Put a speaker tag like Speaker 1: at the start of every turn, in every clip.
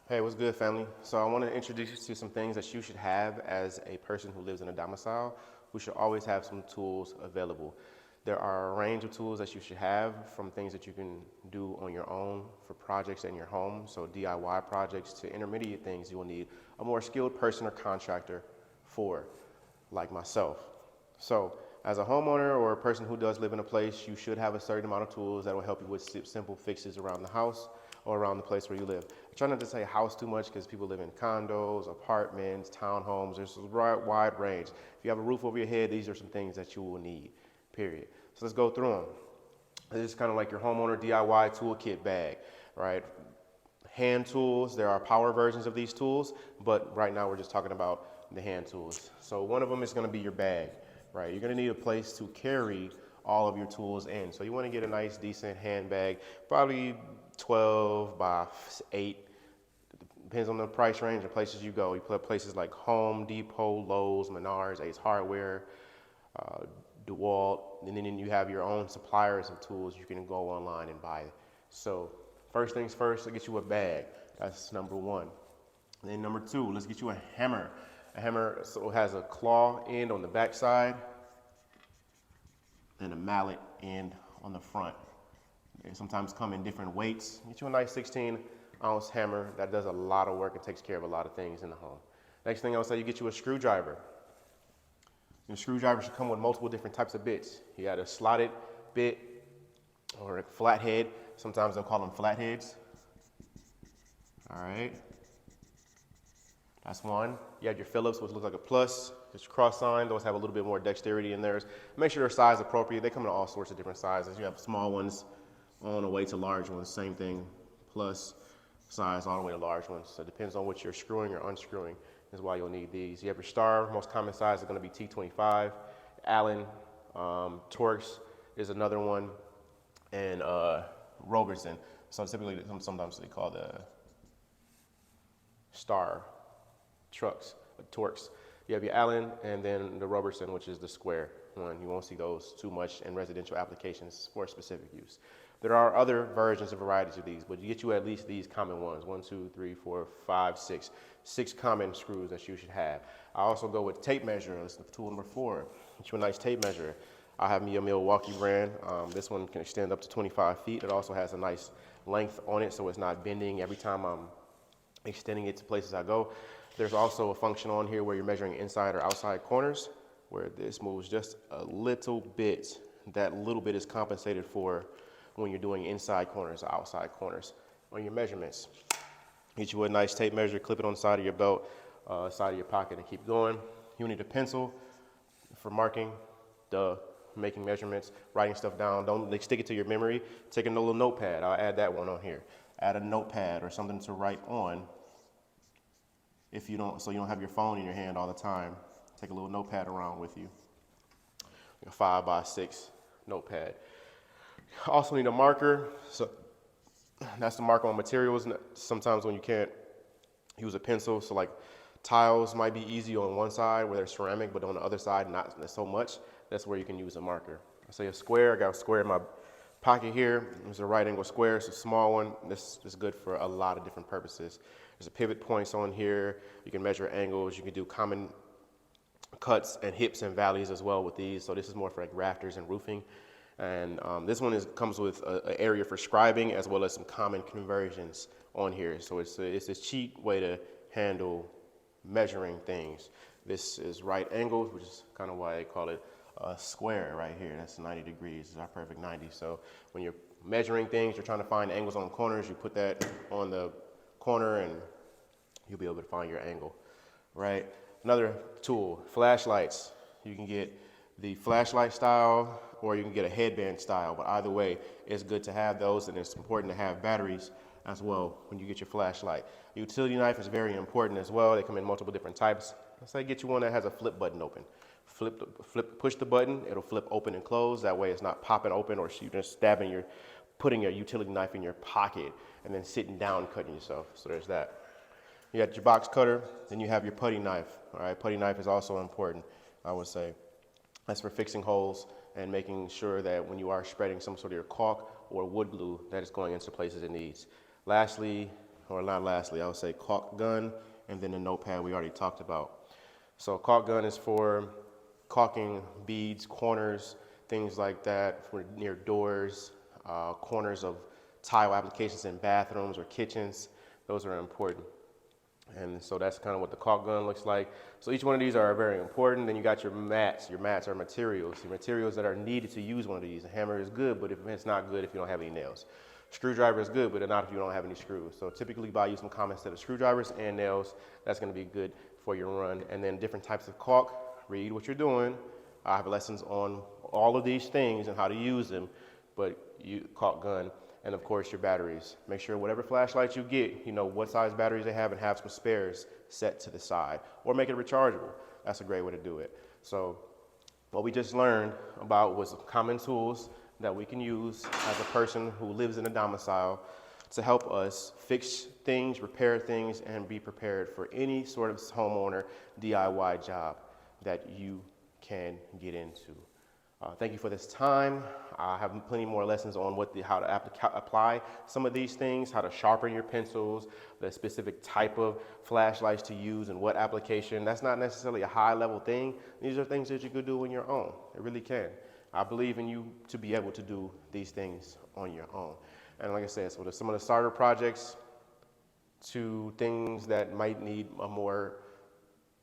Speaker 1: Hey, what's good, family? So I want to introduce you to some things that you should have as a person who lives in a domicile, who should always have some tools available. There are a range of tools that you should have, from things that you can do on your own for projects in your home, so DIY projects, to intermediate things you will need a more skilled person or contractor for, like myself. So as a homeowner or a person who does live in a place, you should have a certain amount of tools that will help you with simple fixes around the house or around the place where you live. I try not to say house too much because people live in condos, apartments, townhomes. There's a wide range. If you have a roof over your head, these are some things that you will need, period. So let's go through them. This is kind of like your homeowner DIY toolkit bag, right? Hand tools, there are power versions of these tools, but right now we're just talking about the hand tools. So one of them is going to be your bag, right? You're going to need a place to carry all of your tools in. So you want to get a nice, decent handbag, probably 12 by 8. Depends on the price range and places you go. You put places like Home Depot, Lowe's, Menards, Ace Hardware, DeWalt, and then you have your own suppliers of tools you can go online and buy. So first things first, let's get you a bag. That's number one. And then number two, let's get you a hammer. A hammer has a claw end on the back side and a mallet end on the front. They sometimes come in different weights. Get you a nice 16-ounce hammer. That does a lot of work and takes care of a lot of things in the home. Next thing I would say, you get you a screwdriver. Your screwdriver should come with multiple different types of bits. You got a slotted bit or a flathead. Sometimes they'll call them flatheads. All right. That's one. You have your Phillips, which looks like a plus. It's cross sign. Those have a little bit more dexterity in theirs. Make sure they're size appropriate. They come in all sorts of different sizes. You have small ones on the way to large ones. Same thing, plus size all the way to large ones. So it depends on what you're screwing or unscrewing is why you'll need these. You have your star. Most common size is going to be T25. Allen, Torx is another one, and Robertson. So typically, sometimes they call the star trucks, Torx. You have your Allen and then the Robertson, which is the square one. You won't see those too much in residential applications for specific use. There are other versions and varieties of these, but you get you at least these common ones. 1, 2, 3, 4, 5, 6. 6 common screws that you should have. I also go with tape measure. That's the tool number 4. Get you a nice tape measure. I have me a Milwaukee brand. This one can extend up to 25 feet. It also has a nice length on it, so it's not bending every time I'm extending it to places I go. There's also a function on here where you're measuring inside or outside corners, where this moves just a little bit. That little bit is compensated for when you're doing inside corners or outside corners on your measurements. Get you a nice tape measure, clip it on the side of your belt, side of your pocket, and keep going. You need a pencil for marking, making measurements, writing stuff down. Don't stick it to your memory. Take a little notepad. I'll add that one on here. Add a notepad or something to write on. If you don't, so you don't have your phone in your hand all the time. Take a little notepad around with you. A 5 by 6 notepad. Also need a marker. So that's the marker on materials. Sometimes when you can't use a pencil, so like tiles might be easy on one side where they're ceramic, but on the other side not so much. That's where you can use a marker. I say a square. I got a square in my pocket here. There's a right angle square. It's a small one. This is good for a lot of different purposes. There's a pivot points on here. You can measure angles. You can do common cuts and hips and valleys as well with these. So this is more for like rafters and roofing. And this one comes with an area for scribing as well as some common conversions on here. So it's a cheap way to handle measuring things. This is right angles, which is kind of why they call it a square right here. That's 90 degrees. It's our perfect 90. So when you're measuring things, you're trying to find angles on corners, you put that on the corner and you'll be able to find your angle, right? Another tool, flashlights. You can get the flashlight style or you can get a headband style, but either way, it's good to have those, and it's important to have batteries as well when you get your flashlight. Utility knife is very important as well. They come in multiple different types. Let's say get you one that has a flip button open. Push the button, it'll flip open and close. That way it's not popping open or you're just putting your utility knife in your pocket and then sitting down cutting yourself. So there's that. You got your box cutter, then you have your putty knife. All right, putty knife is also important, I would say. That's for fixing holes and making sure that when you are spreading some sort of your caulk or wood glue that is going into places it needs. Lastly, or not lastly, I would say caulk gun, and then the notepad we already talked about. So caulk gun is for caulking beads, corners, things like that, for near doors, corners of tile applications in bathrooms or kitchens. Those are important. And so that's kind of what the caulk gun looks like. So each one of these are very important. Then you got your mats. Your mats are materials. The materials that are needed to use one of these. A hammer is good, but if it's not good if you don't have any nails. Screwdriver is good, but not if you don't have any screws. So typically buy you some common set of screwdrivers and nails. That's going to be good for your run. And then different types of caulk. Read what you're doing. I have lessons on all of these things and how to use them, but caulk gun. And of course your batteries. Make sure whatever flashlight you get, you know what size batteries they have and have some spares set to the side, or make it rechargeable. That's a great way to do it. So what we just learned about was common tools that we can use as a person who lives in a domicile to help us fix things, repair things, and be prepared for any sort of homeowner DIY job that you can get into. Thank you for this time. I have plenty more lessons on how to apply some of these things, how to sharpen your pencils, the specific type of flashlights to use and what application. That's not necessarily a high level thing. These are things that you could do on your own. It really can. I believe in you to be able to do these things on your own. And like I said, so some of the starter projects to things that might need a more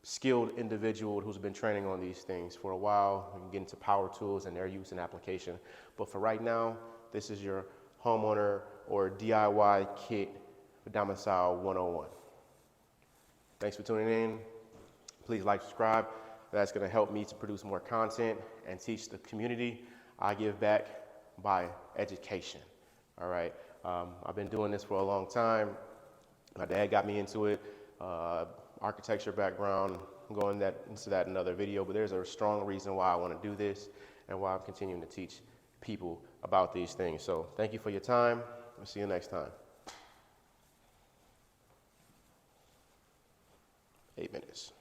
Speaker 1: skilled individual who's been training on these things for a while. We can get into power tools and their use and application. But for right now, this is your homeowner or DIY kit for Domicile 101. Thanks for tuning in. Please like, subscribe. That's going to help me to produce more content and teach the community. I give back by education. All right. I've been doing this for a long time. My dad got me into it. Architecture background. I'm going into that in another video, but there's a strong reason why I want to do this and why I'm continuing to teach people about these things. So thank you for your time. I'll see you next time. 8 minutes.